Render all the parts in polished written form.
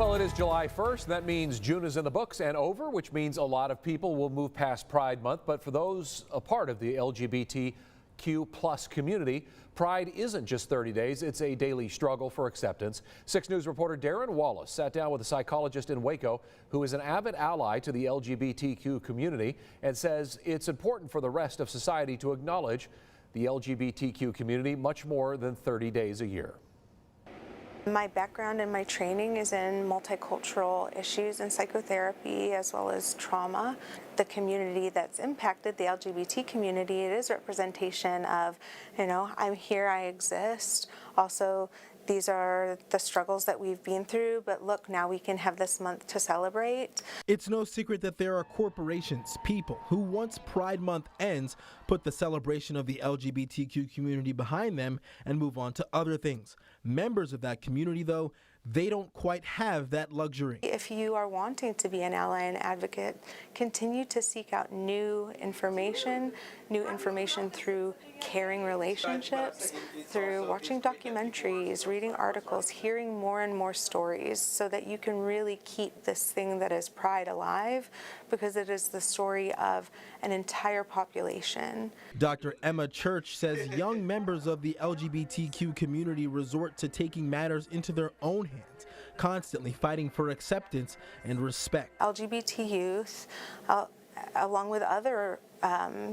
Well, it is July 1st. That means June is in the books and over, which means a lot of people will move past Pride Month. But for those a part of the LGBTQ plus community, Pride isn't just 30 days. It's a daily struggle for acceptance. 6 News reporter Darren Wallace sat down with a psychologist in Waco who is an avid ally to the LGBTQ community and says it's important for the rest of society to acknowledge the LGBTQ community much more than 30 days a year. My background and my training is in multicultural issues and psychotherapy as well as trauma. The community that's impacted, the LGBT community, it is representation of, I'm here, I exist. Also, these are the struggles that we've been through, but look, now we can have this month to celebrate. It's no secret that there are corporations, people who once Pride Month ends, put the celebration of the LGBTQ community behind them and move on to other things. Members of that community, though, they don't quite have that luxury. If you are wanting to be an ally and advocate, continue to seek out new information through caring relationships, through watching documentaries, reading articles, hearing more and more stories so that you can really keep this thing that is Pride alive, because it is the story of an entire population. Dr. Emma Church says young members of the LGBTQ community resort to taking matters into their own hands, constantly fighting for acceptance and respect. LGBT youth, along with other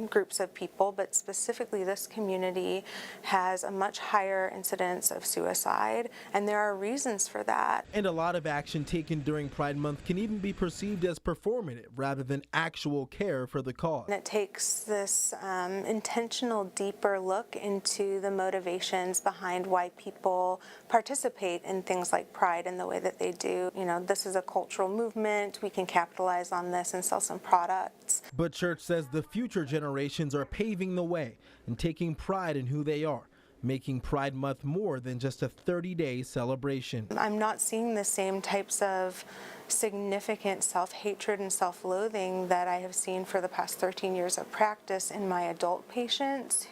groups of people, but specifically this community, has a much higher incidence of suicide, and there are reasons for that. And a lot of action taken during Pride Month can even be perceived as performative rather than actual care for the cause. And it takes this intentional, deeper look into the motivations behind why people participate in things like Pride in the way that they do. This is a cultural movement. We can capitalize on this and sell some products. But Church says the future generations are paving the way and taking pride in who they are, making Pride Month more than just a 30-day celebration. I'm not seeing the same types of significant self-hatred and self-loathing that I have seen for the past 13 years of practice in my adult patients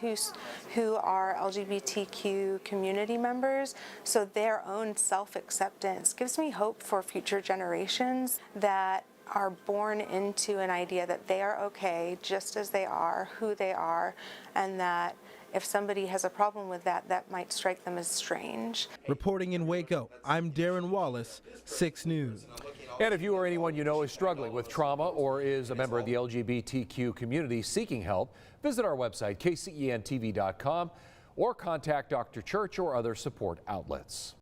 who are LGBTQ community members. So their own self-acceptance gives me hope for future generations that are born into an idea that they are okay just as they are, who they are, and that if somebody has a problem with that, that might strike them as strange. Reporting in Waco, I'm Darren Wallace, 6 News. And if you or anyone you know is struggling with trauma or is a member of the LGBTQ community seeking help, visit our website, kcentv.com, or contact Dr. Church or other support outlets.